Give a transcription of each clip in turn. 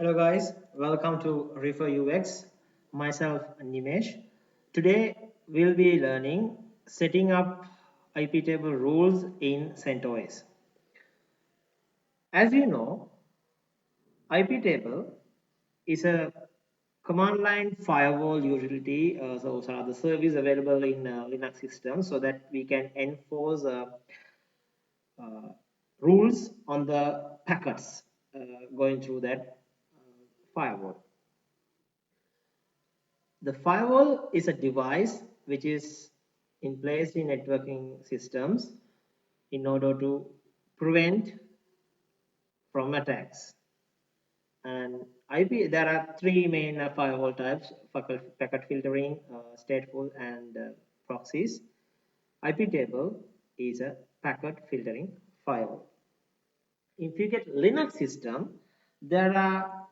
Hello guys, welcome to Refer UX. Myself Nimesh. Today we'll be learning setting up IP table rules in CentOS. As you know, IP table is a command line firewall utility. So the service available in Linux systems so that we can enforce uh, rules on the packets going through that firewall. The firewall is a device which is in place in networking systems in order to prevent from attacks. And IP, there are three main firewall types: packet filtering, stateful, and proxies. IP table is a packet filtering firewall. If you get Linux system, there are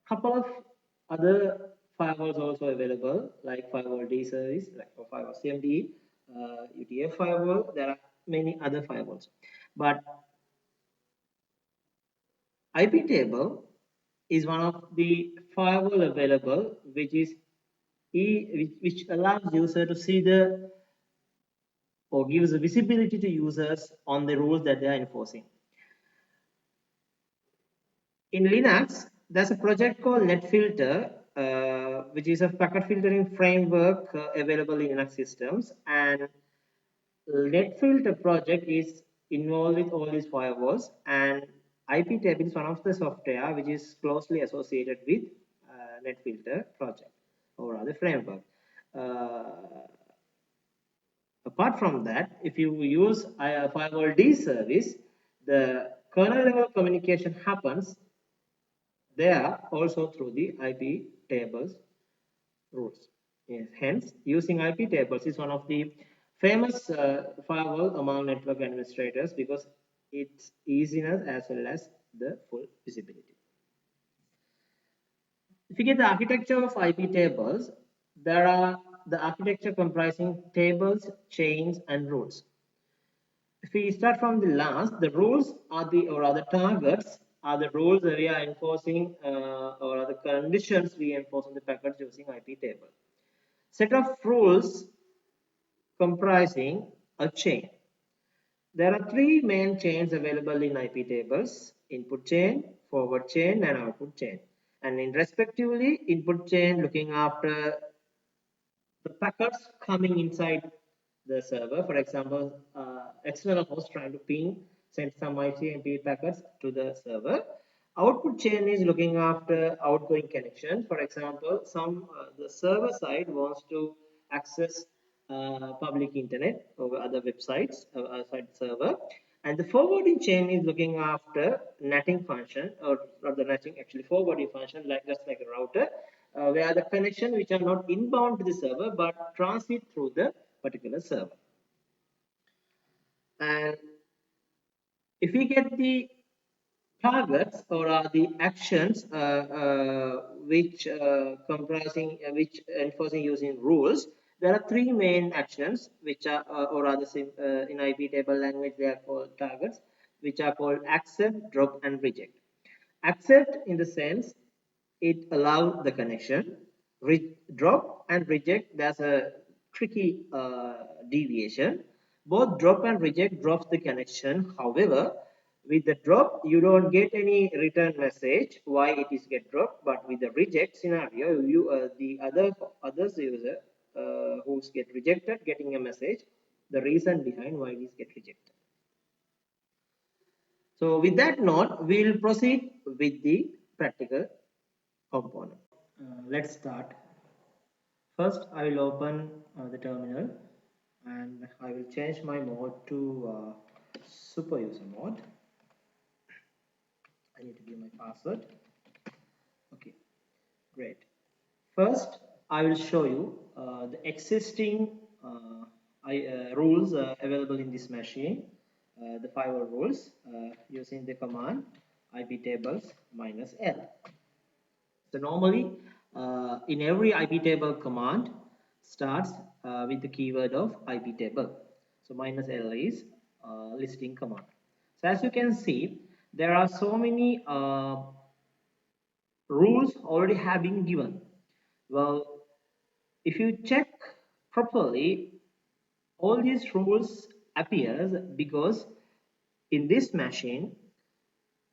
couple of other firewalls also available, like firewall D service, like firewall CMD, UTF firewall. There are many other firewalls, but IP table is one of the firewall available, which is which allows user to see the or gives visibility to users on the rules that they are enforcing. In Linux, there's a project called NetFilter, which is a packet filtering framework available in Linux systems. And NetFilter project is involved with all these firewalls. And IP table is one of the software which is closely associated with NetFilter project or rather framework. Apart from that, if you use a firewall D service, the kernel level communication happens there also through the IP tables rules. Yes, hence, using IP tables is one of the famous firewall among network administrators because its easiness as well as the full visibility. If you get the architecture of IP tables, there are the architecture comprising tables, chains, and rules. If we start from the last, the rules are the or other targets are the rules that we are enforcing or are the conditions we enforce on the packets using IP table. Set of rules comprising a chain. There are three main chains available in IP tables: input chain, forward chain, and output chain. And in respectively, input chain looking after the packets coming inside the server. For example, external host trying to send some ICMP packets to the server. Output chain is looking after outgoing connections. For example, the server side wants to access public internet or other websites outside server. And the forwarding chain is looking after netting function or the netting actually forwarding function like just like a router where the connection which are not inbound to the server but transit through the particular server. And if we get the targets or are the actions which which enforcing using rules, there are three main actions which are or rather in IP table language they are called targets, which are called accept, drop, and reject. Accept in the sense it allows the connection. Drop and reject, there's a tricky deviation. Both drop and reject drops the connection. However, with the drop, you don't get any return message why it is get dropped. But with the reject scenario, the others user who's get rejected getting a message, the reason behind why it is get rejected. So with that note, we'll proceed with the practical component. Let's start. First, I will open the terminal and I will change my mode to super user mode. I need to give my password. Okay, great. First, I will show you the existing rules available in this machine, the firewall rules using the command iptables -l. So normally, in every iptable command starts with the keyword of iptable. So -l is listing command. So as you can see, there are so many rules already have been given. Well, if you check properly, all these rules appears because in this machine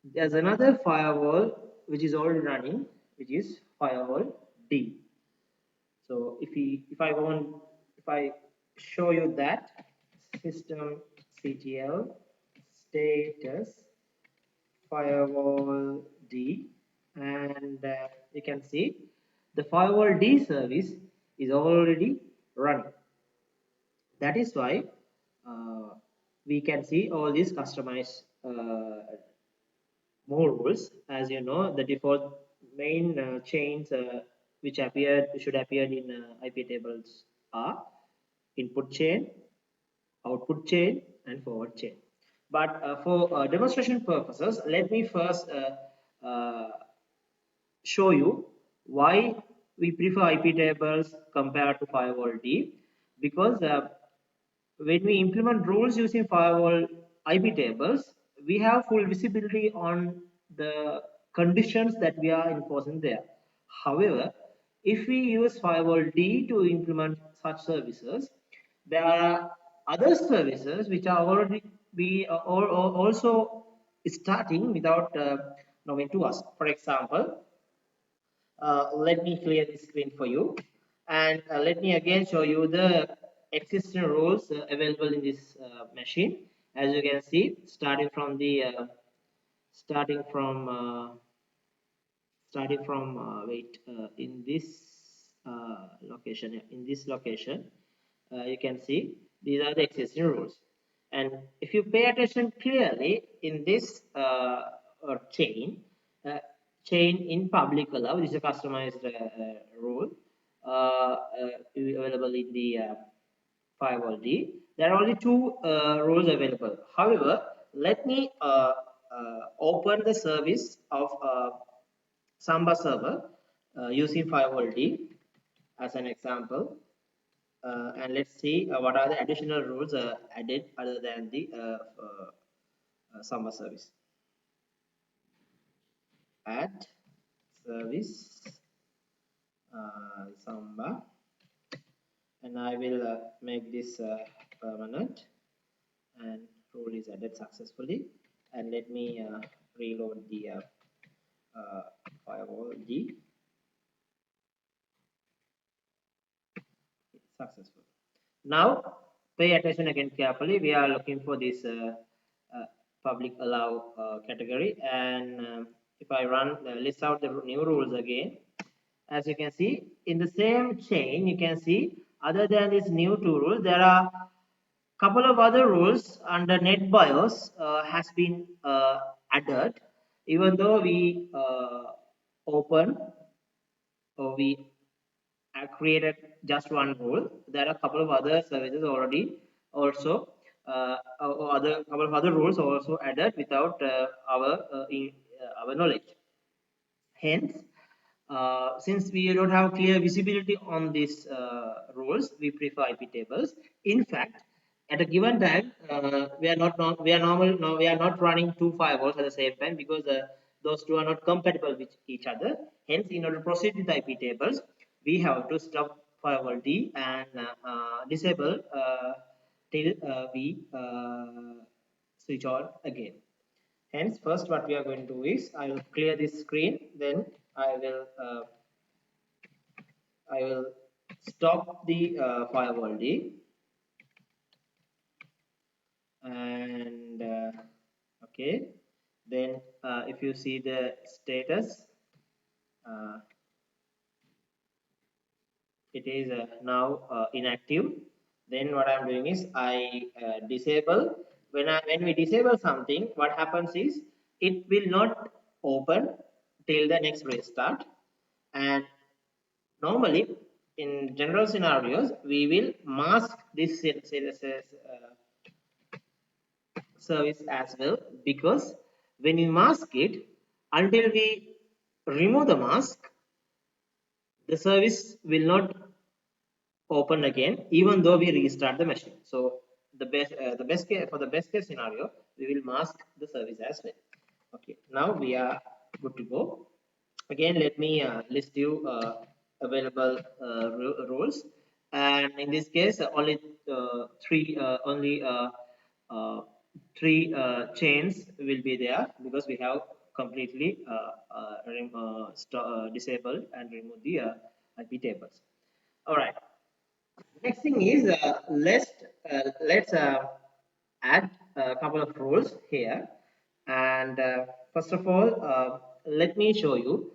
there's another firewall which is already running, which is firewall D. So if I show you that system CTL status firewall D, and you can see the firewall D service is already running. That is why uh, we can see all these customized more rules. As you know, the default main chains which should appear in IP tables are input chain, output chain, and forward chain. But for demonstration purposes, let me first show you why we prefer IP tables compared to firewall D, because when we implement rules using firewall IP tables, we have full visibility on the conditions that we are enforcing there. However, if we use firewall D to implement such services, there are other services which are already also starting without knowing to us. For example, let me clear the screen for you, and let me again show you the existing rules available in this machine. As you can see, starting from wait in this location, yeah, in this location, you can see these are the existing rules. And if you pay attention clearly in this chain, uh, chain in public allow, this is a customized rule available in the firewall D. There are only two rules available. However, let me open the service of Samba server using firewall D as an example. And let's see what are the additional rules added other than the Samba service. Add service Samba, and I will make this permanent, and rule is added successfully. And let me reload the firewall D. It's successful. Now pay attention again carefully. We are looking for this public allow category, and if I run list out the new rules again, as you can see in the same chain, you can see other than these new two rules, there are couple of other rules under NetBIOS has been added. Even though we open or we created just one rule, there are a couple of other services already also or other couple of other rules also added without our knowledge. Hence, since we don't have clear visibility on these rules, we prefer IP tables. In fact, at a given time, we are not running two firewalls at the same time, because those two are not compatible with each other. Hence, in order to proceed with IP tables, we have to stop firewall D and disable till we switch on again. Hence, first what we are going to do is I will clear this screen, then I will uh, I will stop the firewall D, and okay, then if you see the status, uh, it is now inactive. Then what I'm doing is I disable. When we disable something, what happens is it will not open till the next restart. And normally, in general scenarios, we will mask this service as well, because when you mask it, until we remove the mask, the service will not open again, even though we restart the machine. So the best case, for the best case scenario, we will mask the service as well. Okay, now we are good to go. Again, let me list you available rules, and in this case, only three only three chains will be there because we have completely disabled and removed the IP tables. All right. Next thing is let's add a couple of rules here, and first of all, let me show you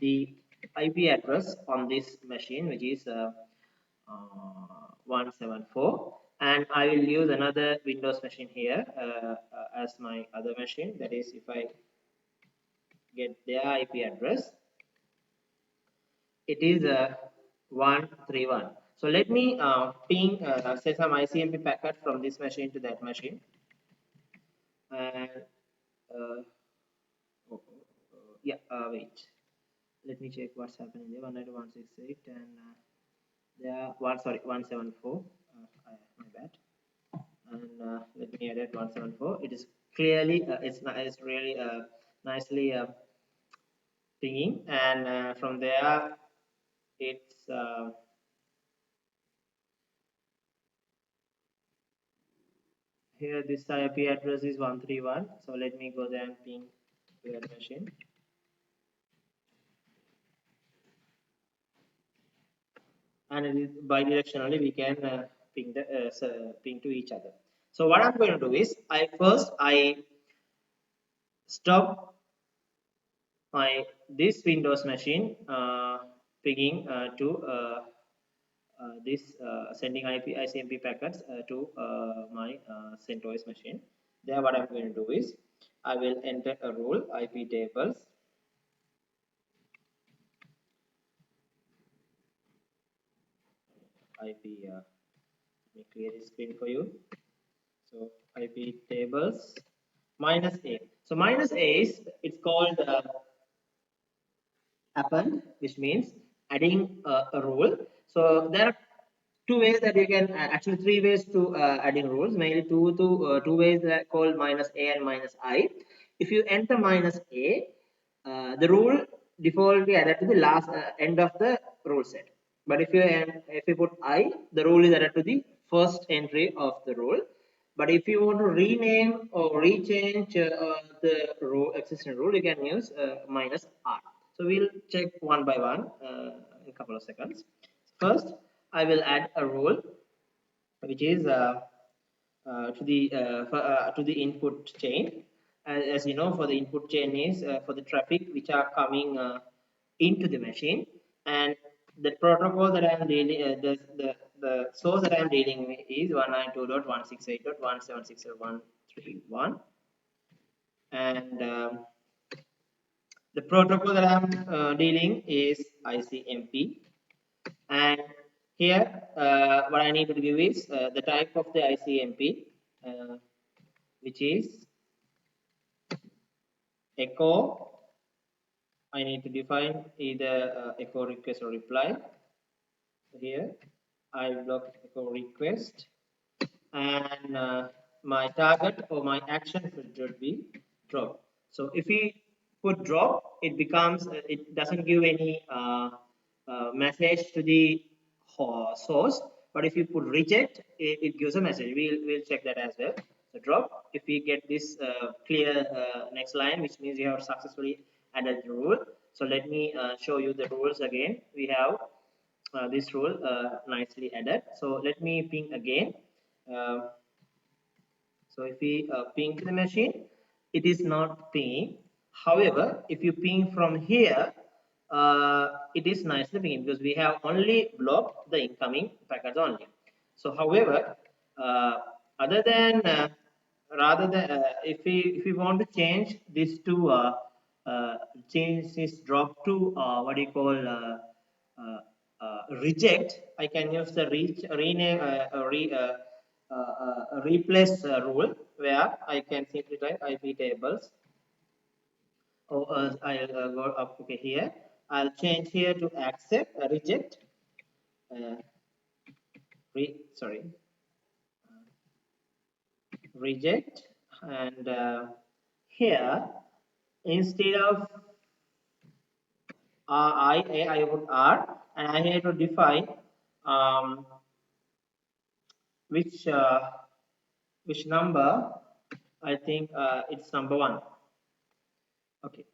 the IP address on this machine, which is 174, and I will use another Windows machine here as my other machine. That is, if I get their IP address, it is 131. So let me ping say some ICMP packet from this machine to that machine, and uh, yeah, wait, let me check what's happening there. 192.168 and there one, sorry, 174. My bad. And let me edit 174. It is clearly it's really nicely pinging, and from there it's here this IP address is 131. So let me go there and ping to that machine. And it is bidirectionally we can ping to each other. So what I'm going to do is I stop my this Windows machine pinging to this sending ICMP packets to my CentOS machine. There what I'm going to do is I will enter a rule IP tables IP. Let me clear the screen for you. So IP tables minus A. So minus A is it's called append, which means adding a rule. So there are two ways that you can actually three ways to adding rules. Mainly two ways that are called minus A and minus I. If you enter minus A, the rule defaultly added to the last end of the rule set. But if you put I, the rule is added to the first entry of the rule. But if you want to rename or rechange the rule, existing rule, you can use minus R. So we'll check one by one in a couple of seconds. First, I will add a rule which is to the input chain. As you know, for the input chain is for the traffic which are coming into the machine, and the protocol that I'm dealing the source that I'm dealing with is 192.168.176.131, and the protocol that I'm dealing is ICMP. And here, what I need to give is the type of the ICMP, which is echo. I need to define either echo request or reply. So here, I block echo request, and my target or my action should be drop. So if we put drop, it becomes it doesn't give any message to the source. But if you put reject, it gives a message. We'll check that as well. So drop. If we get this clear next line, which means you have successfully added the rule. So let me show you the rules again. We have this rule nicely added. So let me ping again. Uh, so if we ping to the machine, it is not pinging. However, if you ping from here, it is nicely pinging because we have only blocked the incoming packets only. So, however, uh, other than rather than if we want to change this to change this drop to what do you call uh, reject, I can use the rename replace rule where I can simply type IP tables. Or I'll go up okay here. I'll change here to accept reject. Uh, sorry, reject, and here instead of I put R, and I have to define um, which which number. I think it's number one. Okay.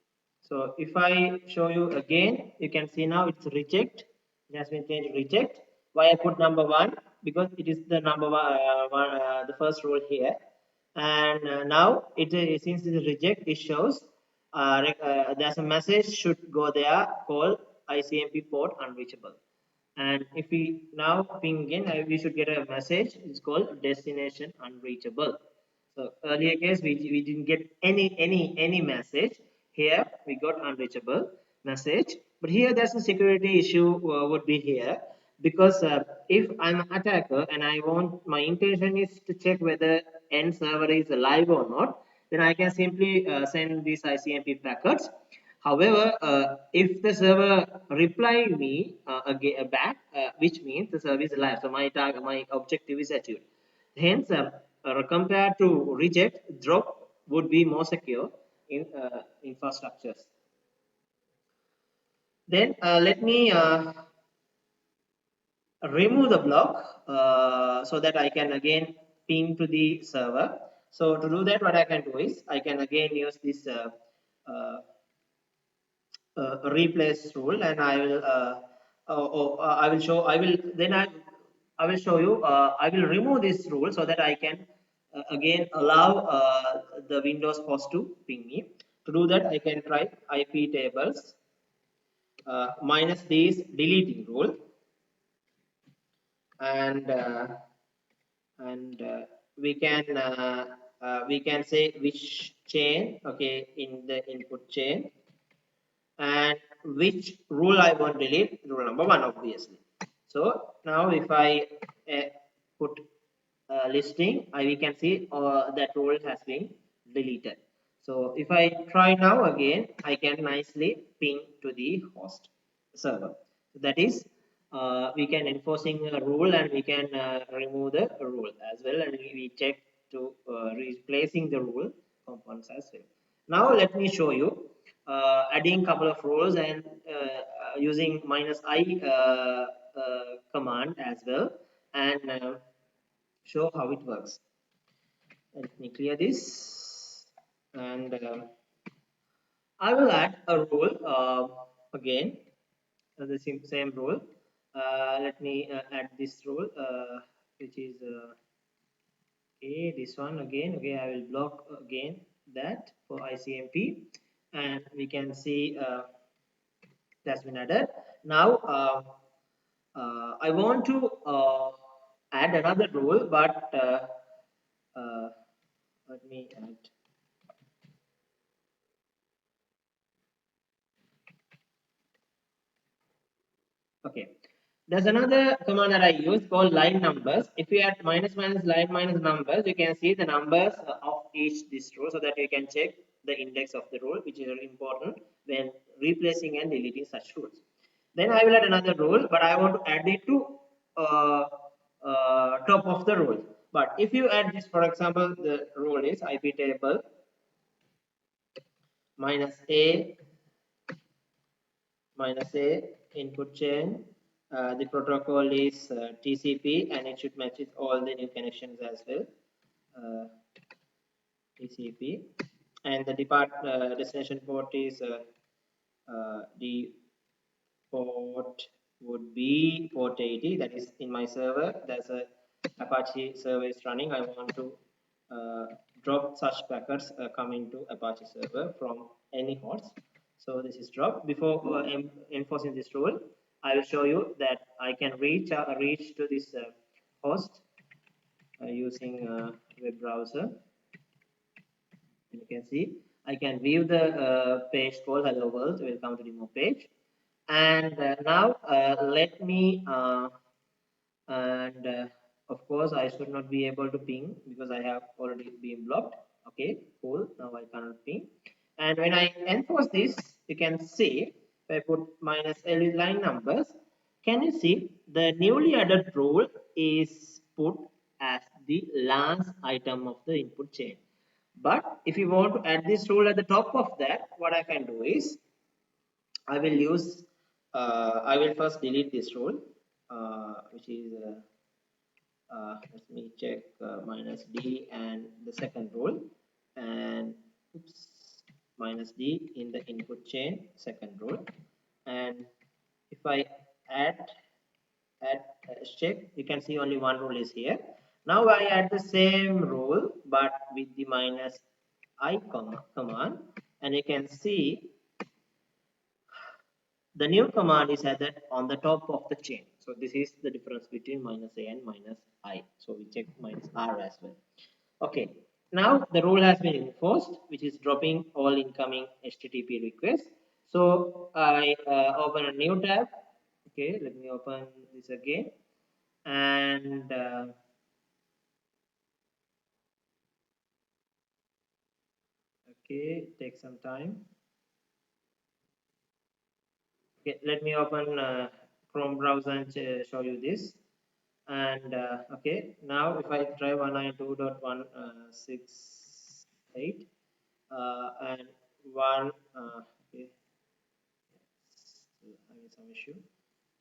So if I show you again, you can see now it's reject. It has been changed reject. Why I put number one? Because it is the number the first rule here. And now since it is reject, it shows there's a message should go there called ICMP port unreachable. And if we now ping in, we should get a message. It's called destination unreachable. So earlier case we didn't get any message. Here we got unreachable message. But here there's a security issue would be here because if I'm an attacker and I want my intention is to check whether end server is alive or not, then I can simply send these ICMP packets. However, if the server reply me again back, which means the service is live, so my target, my objective is achieved. Hence, compared to reject, drop would be more secure in infrastructures. Then let me remove the block so that I can again ping to the server. So to do that, what I can do is I can again use this uh, replace rule, and I will I will show I will then I will show you I will remove this rule so that I can again allow the Windows host to ping me. To do that, I can try IP tables minus this deleting rule, and and we can say which chain, okay, in the input chain, and which rule I want to delete, rule number one, obviously. So now if I put listing, we can see that rule has been deleted. So if I try now again, I can nicely ping to the host server. That is, we can enforcing a rule, and we can remove the rule as well, and we check to replacing the rule components as well. Now let me show you adding couple of rows and using -i command as well, and show how it works. Let me clear this, and I will add a rule again, the same rule. Let me add this rule, which is okay, this one again. Okay, I will block again that for ICMP, and we can see that's been added. Now I want to add another rule, but let me add. Okay, there's another command that I use called line numbers. If you add minus minus line minus numbers, you can see the numbers of each this row, so that you can check the index of the row, which is very important when replacing and deleting such rules. Then I will add another rule, but I want to add it to uh, top of the rule. But if you add this, for example, the rule is IP table -a -a input chain. The protocol is TCP, and it should match with all the new connections as well. TCP, and the destination port is the port would be port 80. That is in my server. There's a Apache server is running. I want to drop such packets coming to Apache server from any host. So this is drop. Before enforcing this rule, I will show you that I can reach to this host using web browser. You can see I can view the page called hello world. Welcome to demo page. And now let me and of course I should not be able to ping because I have already been blocked. Okay, cool. Now I cannot ping. And when I enforce this, you can see if I put -l with line numbers, can you see the newly added rule is put as the last item of the input chain. But if you want to add this rule at the top of that, what I can do is I will first delete this rule, which is let me check minus d and the second rule, and oops, minus d in the input chain second rule, and if I add add check, you can see only one rule is here. Now I add the same rule but with the minus I command, and you can see the new command is added on the top of the chain. So this is the difference between minus a and minus I. So we check minus r as well. Okay, now the rule has been enforced, which is dropping all incoming HTTP requests. So I open a new tab. Okay, let me open this again, and okay, take some time. Okay, let me open Chrome browser and show you this. And okay, now if I try 192.168 and one okay, having some issue,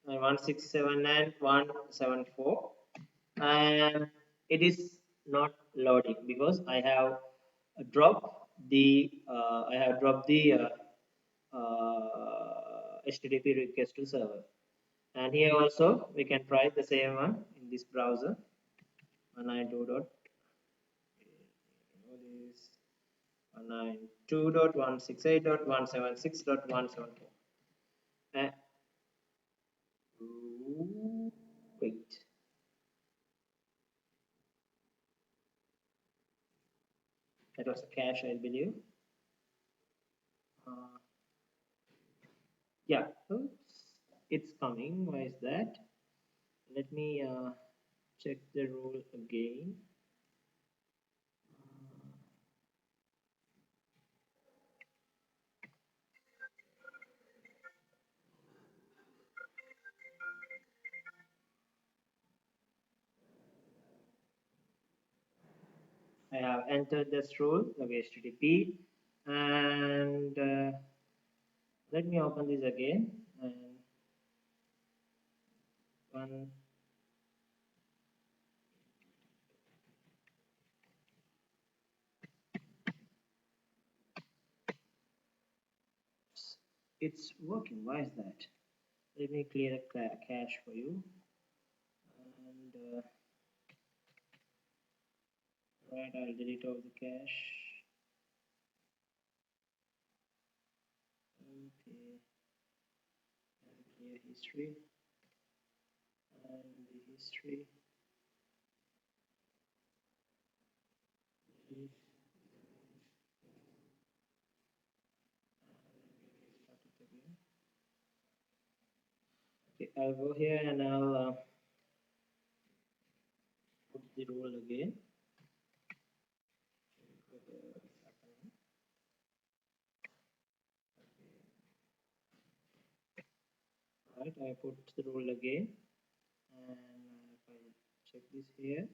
and 167.174, and it is not loading because I have dropped the HTTP request to server. And here also we can try the same one in this browser. 192.168.176.174. Uh, wait, that was a cache, I believe. Uh, yeah, oops, it's coming. Why is that? Let me check the rule again. I have entered this rule of HTTP, and let me open this again. And one, it's working. Why is that? Let me clear the cache for you. And right, I'll delete all the cache. Okay, clear history and the history. Okay, I'll go here and I'll put the rule again. Right, I put the rule again, and if I check this here,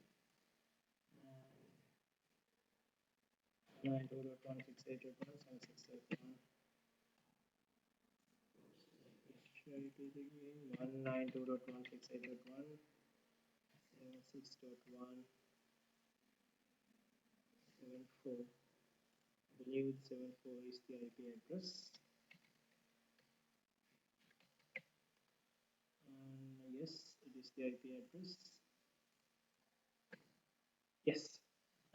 92.168.176.1. Try it again. 192.168.176.174. I believe 74 is the IP address. Yes, it is the IP address. Yes,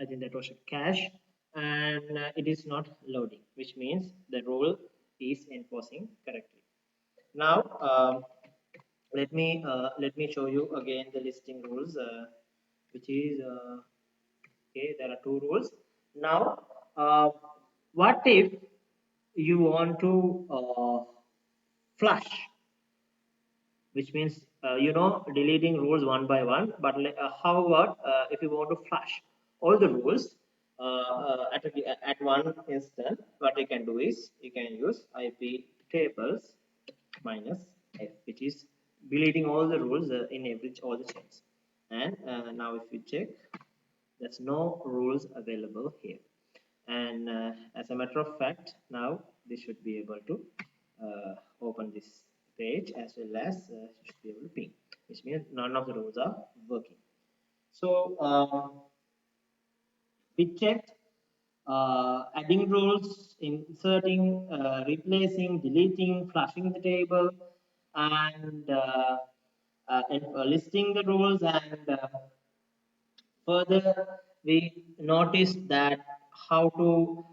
I think that was a cache, and it is not loading, which means the rule is enforcing correctly. Now, let me show you again the listing rules, which is okay. There are two rules. Now, what if you want to flush, which means deleting rules one by one, but how about if you want to flush all the rules at one instant? What you can do is you can use IP tables minus f, which is deleting all the rules in every all the chains. And now if you check, there's no rules available here. And as a matter of fact, now this should be able to open this page, as well as you should be able to ping, which means none of the rules are working. So we checked adding rules, inserting, replacing, deleting, flushing the table, and listing the rules. And further, we noticed that how to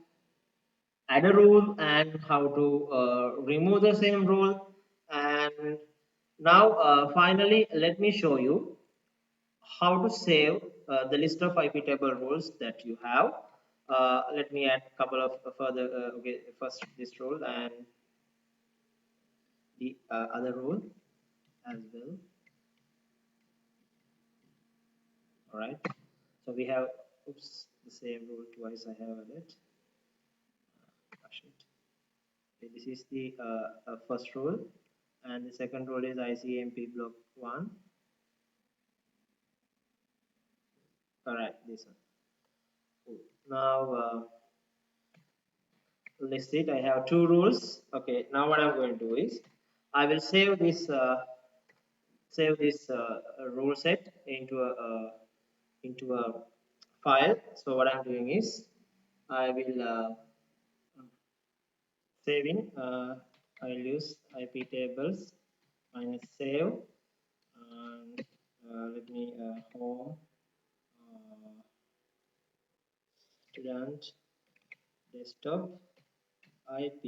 add a rule and how to remove the same rule. And now, finally, let me show you how to save the list of IP table rules that you have. Let me add a couple of further, okay, first this rule and the other rule as well. All right. So we have, oops, the same rule twice I have added. Gosh, okay, this is the first rule, and the second rule is ICMP block 1. All right, this one. Cool. Now, list it. I have two rules. Okay, now what I'm going to do is I will save this rule set into a file. So what I'm doing is I will saving. I'll use IP tables minus save, and let me home student desktop IP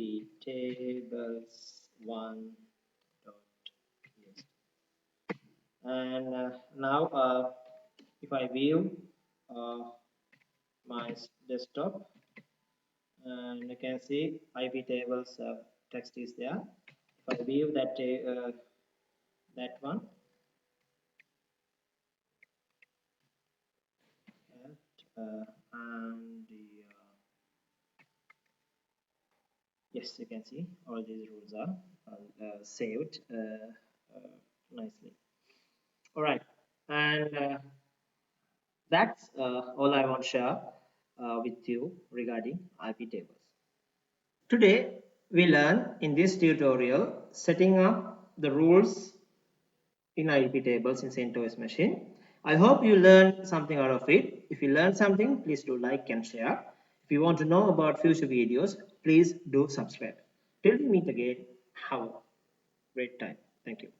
tables 1.txt. And now if I view uh, my desktop, and you can see IP tables text is there. If I view that one, and yes, you can see all these rules are saved nicely. All right, and that's all I want to share with you regarding IP tables. Today, we learn in this tutorial setting up the rules in IP tables in CentOS machine. I hope you learned something out of it. If you learned something, please do like and share. If you want to know about future videos, please do subscribe. Till we meet again, have a great time. Thank you.